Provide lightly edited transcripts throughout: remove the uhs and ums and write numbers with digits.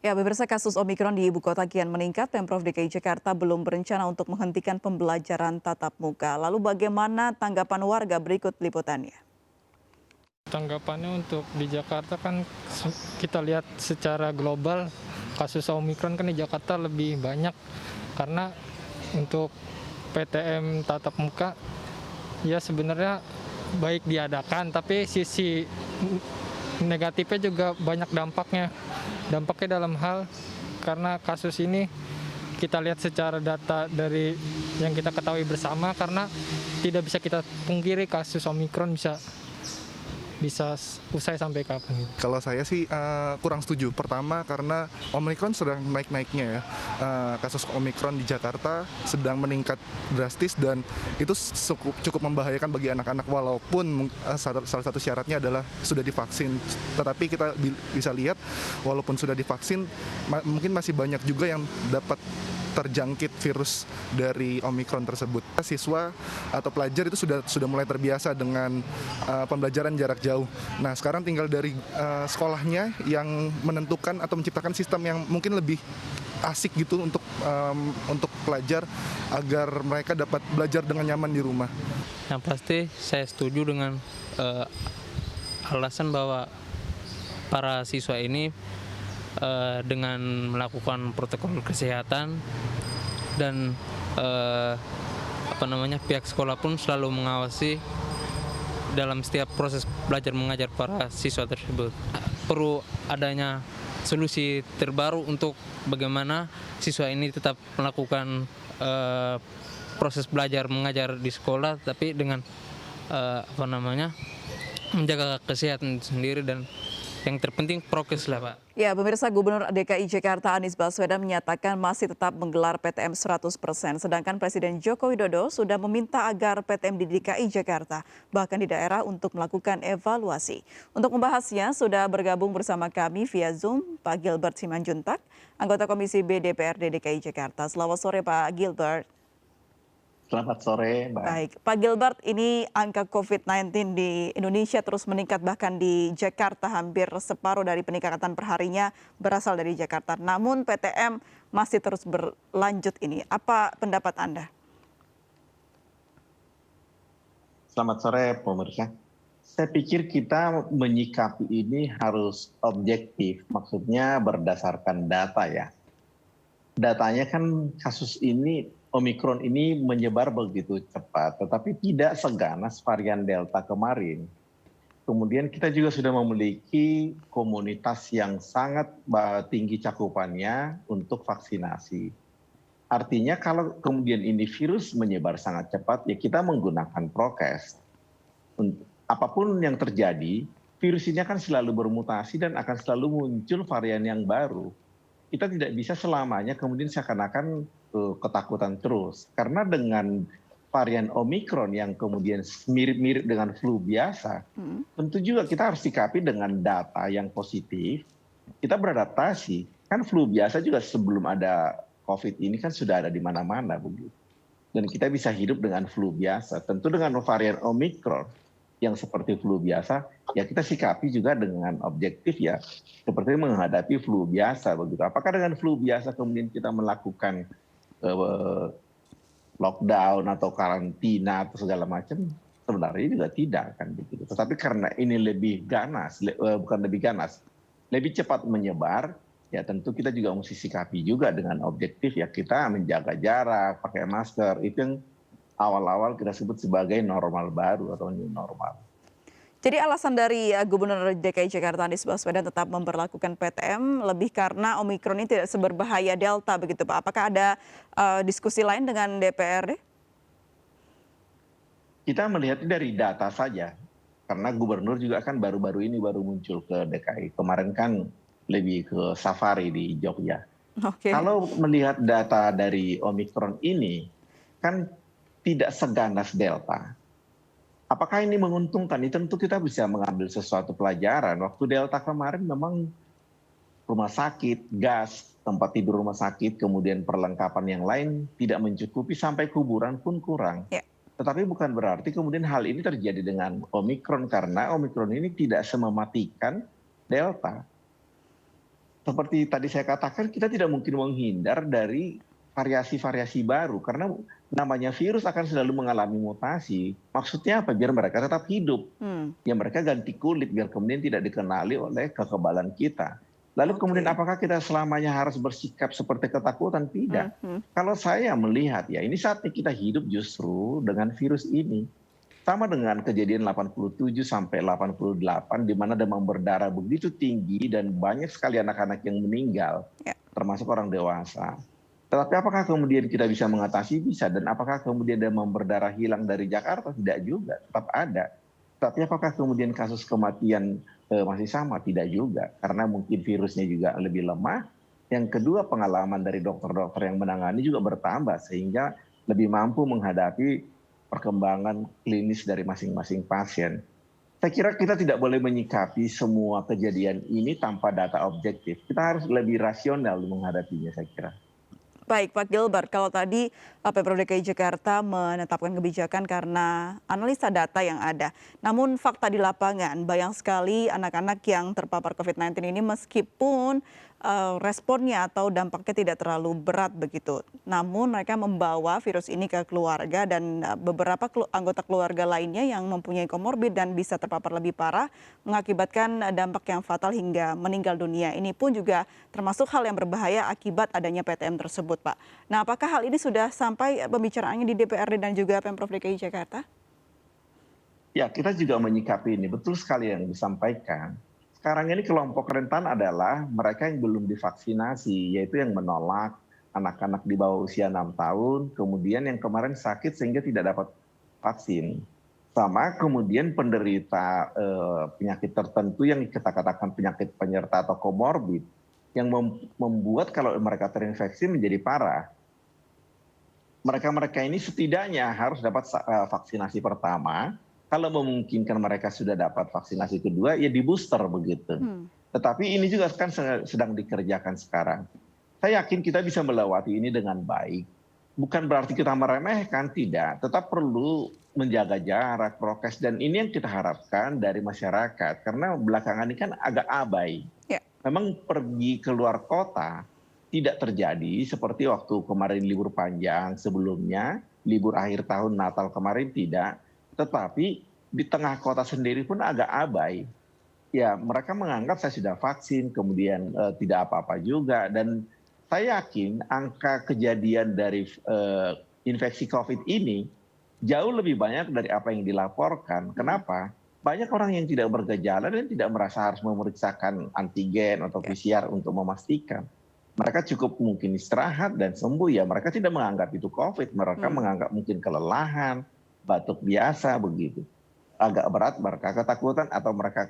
Ya, pemirsa kasus Omikron di ibu kota kian meningkat, Pemprov DKI Jakarta belum berencana untuk menghentikan pembelajaran tatap muka. Lalu bagaimana tanggapan warga berikut liputannya? Tanggapannya untuk di Jakarta kan kita lihat secara global kasus Omikron kan di Jakarta lebih banyak karena untuk PTM tatap muka ya sebenarnya baik diadakan tapi sisi negatifnya juga banyak dampaknya. Dampaknya dalam hal karena kasus ini kita lihat secara data dari yang kita ketahui bersama karena tidak bisa kita pungkiri kasus Omikron bisa usai sampai kapan gitu. Kalau saya sih kurang setuju. Pertama karena Omikron sedang naik-naiknya ya. Kasus Omikron di Jakarta sedang meningkat drastis dan itu cukup membahayakan bagi anak-anak walaupun salah satu syaratnya adalah sudah divaksin. Tetapi kita bisa lihat walaupun sudah divaksin mungkin masih banyak juga yang dapat terjangkit virus dari Omikron tersebut. Siswa atau pelajar itu sudah mulai terbiasa dengan pembelajaran jarak jauh. Nah, sekarang tinggal dari sekolahnya yang menentukan atau menciptakan sistem yang mungkin lebih asik gitu untuk pelajar agar mereka dapat belajar dengan nyaman di rumah. Yang pasti saya setuju dengan alasan bahwa para siswa ini dengan melakukan protokol kesehatan dan pihak sekolah pun selalu mengawasi dalam setiap proses belajar mengajar para siswa tersebut. Perlu adanya solusi terbaru untuk bagaimana siswa ini tetap melakukan proses belajar mengajar di sekolah tapi dengan menjaga kesehatan sendiri dan yang terpenting prokes lah, Pak. Ya, pemirsa, Gubernur DKI Jakarta Anies Baswedan menyatakan masih tetap menggelar PTM 100%, sedangkan Presiden Joko Widodo sudah meminta agar PTM di DKI Jakarta, bahkan di daerah untuk melakukan evaluasi. Untuk membahasnya, sudah bergabung bersama kami via Zoom Pak Gilbert Simanjuntak, anggota Komisi B DPRD DKI Jakarta. Selamat sore, Pak Gilbert. Selamat sore, Mbak. Baik, Pak Gilbert, ini angka COVID-19 di Indonesia terus meningkat, bahkan di Jakarta hampir separuh dari peningkatan perharinya berasal dari Jakarta. Namun PTM masih terus berlanjut ini. Apa pendapat Anda? Selamat sore, pemirsa. Saya pikir kita menyikapi ini harus objektif, maksudnya berdasarkan data ya. Datanya kan kasus ini, Omikron ini menyebar begitu cepat, tetapi tidak seganas varian Delta kemarin. Kemudian kita juga sudah memiliki komunitas yang sangat tinggi cakupannya untuk vaksinasi. Artinya kalau kemudian ini virus menyebar sangat cepat, ya kita menggunakan prokes. Apapun yang terjadi, virus ini akan selalu bermutasi dan akan selalu muncul varian yang baru. Kita tidak bisa selamanya kemudian seakan-akan ketakutan terus. Karena dengan varian Omikron yang kemudian mirip-mirip dengan flu biasa, tentu juga kita harus sikapi dengan data yang positif. Kita beradaptasi. Kan flu biasa juga sebelum ada COVID ini kan sudah ada di mana-mana begitu. Dan kita bisa hidup dengan flu biasa. Tentu dengan varian Omikron yang seperti flu biasa, ya kita sikapi juga dengan objektif ya, seperti menghadapi flu biasa begitu. Apakah dengan flu biasa kemudian kita melakukan lockdown atau karantina atau segala macam? Sebenarnya juga tidak kan begitu. Tetapi karena ini lebih ganas, bukan lebih ganas, lebih cepat menyebar, ya tentu kita juga mesti sikapi juga dengan objektif ya, kita menjaga jarak, pakai masker, itu yang awal-awal kita sebut sebagai normal baru atau new normal. Jadi alasan dari Gubernur DKI Jakarta Anies Baswedan tetap memberlakukan PTM lebih karena Omikron ini tidak seberbahaya Delta begitu, Pak. Apakah ada diskusi lain dengan DPRD? Kita melihat dari data saja, karena gubernur juga kan baru-baru ini baru muncul ke DKI. Kemarin kan lebih ke safari di Jogja. Oke. Kalau melihat data dari Omikron ini, kan tidak seganas Delta. Apakah ini menguntungkan? Ini tentu kita bisa mengambil sesuatu pelajaran. Waktu Delta kemarin memang rumah sakit, gas, tempat tidur rumah sakit, kemudian perlengkapan yang lain tidak mencukupi, sampai kuburan pun kurang. Ya. Tetapi bukan berarti kemudian hal ini terjadi dengan Omikron, karena Omikron ini tidak semematikan Delta. seperti tadi saya katakan, kita tidak mungkin menghindar dari variasi-variasi baru karena namanya virus akan selalu mengalami mutasi. Maksudnya apa? Biar mereka tetap hidup. Ya mereka ganti kulit biar kemudian tidak dikenali oleh kekebalan kita. Lalu kemudian apakah kita selamanya harus bersikap seperti ketakutan? Tidak. Kalau saya melihat ya ini saatnya kita hidup justru dengan virus ini. Sama dengan kejadian 87 sampai 88 di mana demam berdarah begitu tinggi dan banyak sekali anak-anak yang meninggal, termasuk orang dewasa. Tetapi apakah kemudian kita bisa mengatasi? Bisa. Dan apakah kemudian demam berdarah hilang dari Jakarta? Tidak juga, tetap ada. Tapi apakah kemudian kasus kematian masih sama? Tidak juga, karena mungkin virusnya juga lebih lemah. Yang kedua, pengalaman dari dokter-dokter yang menangani juga bertambah sehingga lebih mampu menghadapi perkembangan klinis dari masing-masing pasien. Saya kira kita tidak boleh menyikapi semua kejadian ini tanpa data objektif. Kita harus lebih rasional menghadapinya, saya kira. Baik, Pak Gilbert, kalau tadi Pemprov DKI Jakarta menetapkan kebijakan karena analisa data yang ada. Namun fakta di lapangan, banyak sekali anak-anak yang terpapar COVID-19 ini meskipun responnya atau dampaknya tidak terlalu berat begitu. Namun mereka membawa virus ini ke keluarga dan beberapa anggota keluarga lainnya yang mempunyai komorbid dan bisa terpapar lebih parah mengakibatkan dampak yang fatal hingga meninggal dunia. Ini pun juga termasuk hal yang berbahaya akibat adanya PTM tersebut, Pak. Nah, apakah hal ini sudah sampai pembicaraannya di DPRD dan juga Pemprov DKI Jakarta? Ya, kita juga menyikapi ini. Betul sekali yang disampaikan. Sekarang ini kelompok rentan adalah mereka yang belum divaksinasi, yaitu yang menolak anak-anak di bawah usia 6 tahun, kemudian yang kemarin sakit sehingga tidak dapat vaksin. Sama kemudian penderita penyakit tertentu yang kita katakan penyakit penyerta atau komorbid, yang membuat kalau mereka terinfeksi menjadi parah. Mereka-mereka ini setidaknya harus dapat vaksinasi pertama. Kalau memungkinkan mereka sudah dapat vaksinasi kedua, ya di booster begitu. Tetapi ini juga kan sedang dikerjakan sekarang. Saya yakin kita bisa melewati ini dengan baik. Bukan berarti kita meremehkan, tidak. Tetap perlu menjaga jarak, prokes, dan ini yang kita harapkan dari masyarakat. Karena belakangan ini kan agak abai. Memang pergi keluar kota tidak terjadi seperti waktu kemarin libur panjang sebelumnya, libur akhir tahun Natal kemarin tidak. Tetapi di tengah kota sendiri pun agak abai. Ya, mereka menganggap saya sudah vaksin, kemudian tidak apa-apa juga. Dan saya yakin angka kejadian dari infeksi COVID ini jauh lebih banyak dari apa yang dilaporkan. Kenapa? Banyak orang yang tidak bergejala dan tidak merasa harus memeriksakan antigen atau PCR untuk memastikan. Mereka cukup mungkin istirahat dan sembuh, ya mereka tidak menganggap itu COVID. Mereka menganggap mungkin kelelahan, batuk biasa begitu. Agak berat mereka ketakutan atau mereka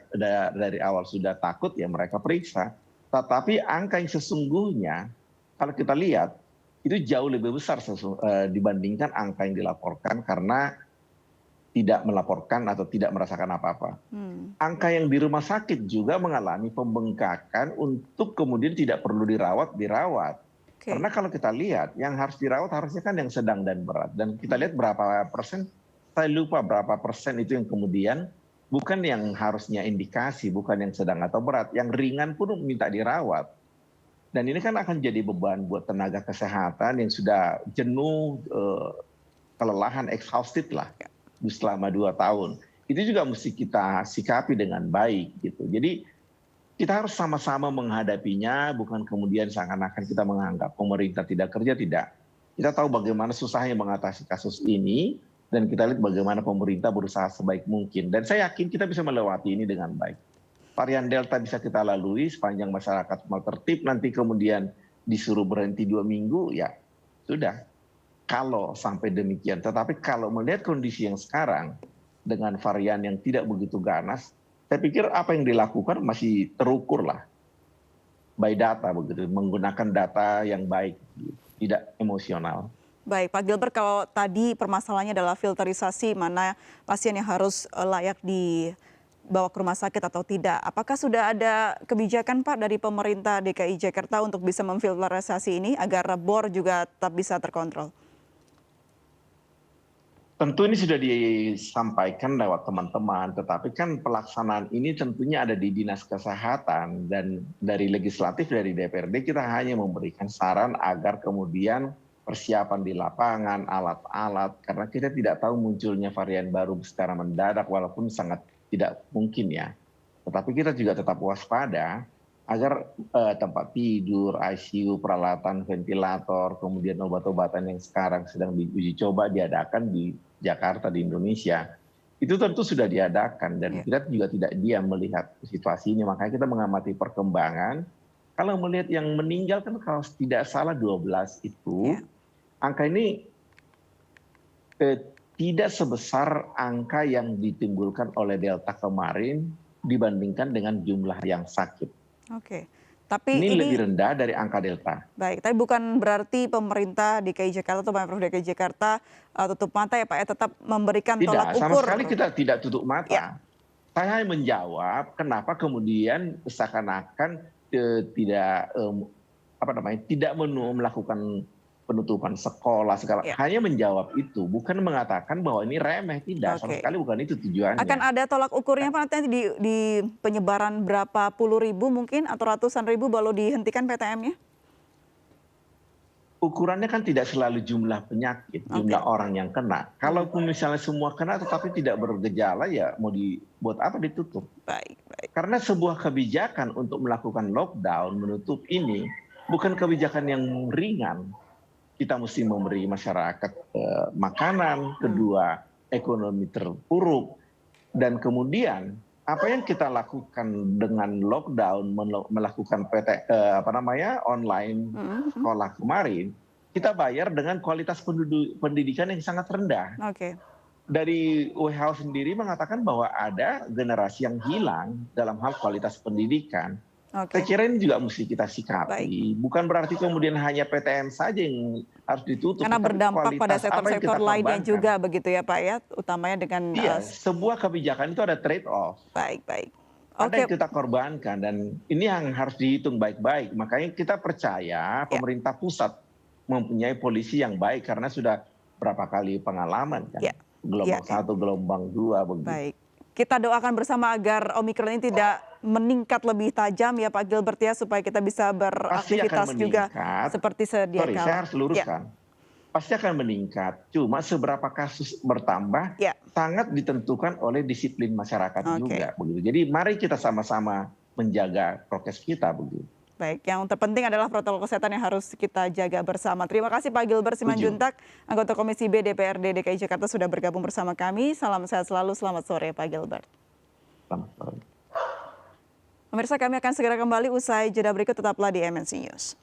dari awal sudah takut, ya mereka periksa. Tetapi angka yang sesungguhnya kalau kita lihat itu jauh lebih besar dibandingkan angka yang dilaporkan karena tidak melaporkan atau tidak merasakan apa-apa. Angka yang di rumah sakit juga mengalami pembengkakan untuk kemudian tidak perlu dirawat. Karena kalau kita lihat yang harus dirawat harusnya kan yang sedang dan berat. Dan kita lihat berapa persen, saya lupa berapa persen itu yang kemudian bukan yang harusnya indikasi, bukan yang sedang atau berat. Yang ringan pun minta dirawat. Dan ini kan akan jadi beban buat tenaga kesehatan yang sudah jenuh, kelelahan, exhausted lah selama 2 tahun. Itu juga mesti kita sikapi dengan baik gitu. Jadi kita harus sama-sama menghadapinya, bukan kemudian seakan-akan kita menganggap pemerintah tidak kerja, tidak. Kita tahu bagaimana susahnya mengatasi kasus ini, dan kita lihat bagaimana pemerintah berusaha sebaik mungkin. Dan saya yakin kita bisa melewati ini dengan baik. Varian Delta bisa kita lalui sepanjang masyarakat mau tertib, nanti kemudian disuruh berhenti 2 minggu, ya sudah. Kalau sampai demikian. Tetapi kalau melihat kondisi yang sekarang, dengan varian yang tidak begitu ganas, saya pikir apa yang dilakukan masih terukur lah. By data begitu, menggunakan data yang baik, tidak emosional. Baik, Pak Gilbert, kalau tadi permasalahannya adalah filterisasi mana pasien yang harus layak dibawa ke rumah sakit atau tidak. Apakah sudah ada kebijakan, Pak, dari pemerintah DKI Jakarta untuk bisa memfilterisasi ini agar bor juga tetap bisa terkontrol? Tentu ini sudah disampaikan lewat teman-teman, tetapi kan pelaksanaan ini tentunya ada di Dinas Kesehatan, dan dari legislatif, dari DPRD kita hanya memberikan saran agar kemudian persiapan di lapangan, alat-alat, karena kita tidak tahu munculnya varian baru secara mendadak walaupun sangat tidak mungkin ya. Tetapi kita juga tetap waspada agar tempat tidur, ICU, peralatan ventilator, kemudian obat-obatan yang sekarang sedang diuji coba diadakan di Jakarta, di Indonesia, itu tentu sudah diadakan, dan kita juga tidak diam melihat situasi ini. Makanya kita mengamati perkembangan. Kalau melihat yang meninggal kan kalau tidak salah 12 itu, angka ini tidak sebesar angka yang ditimbulkan oleh Delta kemarin dibandingkan dengan jumlah yang sakit. Oke, tapi ini lebih rendah dari angka Delta. Baik, tapi bukan berarti pemerintah DKI Jakarta atau Pemprov DKI Jakarta tutup mata ya Pak ya, tetap memberikan tolak ukur. Tidak, sama sekali kita tidak tutup mata. Saya menjawab kenapa kemudian seakan-akan tidak melakukan penutupan sekolah segala, hanya menjawab itu, bukan mengatakan bahwa ini remeh, tidak, sama sekali bukan itu tujuannya. Akan ada tolak ukurnya Pak nanti di penyebaran berapa puluh ribu mungkin atau ratusan ribu baru dihentikan PTM-nya? Ukurannya kan tidak selalu jumlah penyakit, jumlah orang yang kena. Kalaupun misalnya semua kena tetapi tidak bergejala, ya mau dibuat apa ditutup. Baik. Karena sebuah kebijakan untuk melakukan lockdown, menutup ini, bukan kebijakan yang ringan. Kita mesti memberi masyarakat makanan, kedua ekonomi terpuruk, dan kemudian apa yang kita lakukan dengan lockdown, melakukan online sekolah kemarin, kita bayar dengan kualitas pendidikan yang sangat rendah. Dari WHO sendiri mengatakan bahwa ada generasi yang hilang dalam hal kualitas pendidikan. Saya kira ini juga mesti kita sikapi. Bukan berarti kemudian hanya PTM saja yang harus ditutup. Karena berdampak pada sektor-sektor lainnya juga begitu ya Pak ya, utamanya dengan... sebuah kebijakan itu ada trade off. Baik. Ada yang kita korbankan, dan ini yang harus dihitung baik-baik. Makanya kita percaya pemerintah pusat mempunyai polisi yang baik karena sudah berapa kali pengalaman kan. Gelombang 1, gelombang 2 begitu. Baik. Kita doakan bersama agar Omikron ini tidak meningkat lebih tajam ya Pak Gilbert ya, supaya kita bisa beraktivitas juga seperti sedia kala. Saya harus luruskan. Pasti akan meningkat. Cuma seberapa kasus bertambah sangat ditentukan oleh disiplin masyarakat juga begitu. Jadi mari kita sama-sama menjaga prokes kita begitu. Baik, yang terpenting adalah protokol kesehatan yang harus kita jaga bersama. Terima kasih Pak Gilbert Simanjuntak, anggota Komisi B DPRD DKI Jakarta sudah bergabung bersama kami. Salam sehat selalu, selamat sore Pak Gilbert. Selamat sore. Pemirsa, kami akan segera kembali usai jeda berikut, tetaplah di MNC News.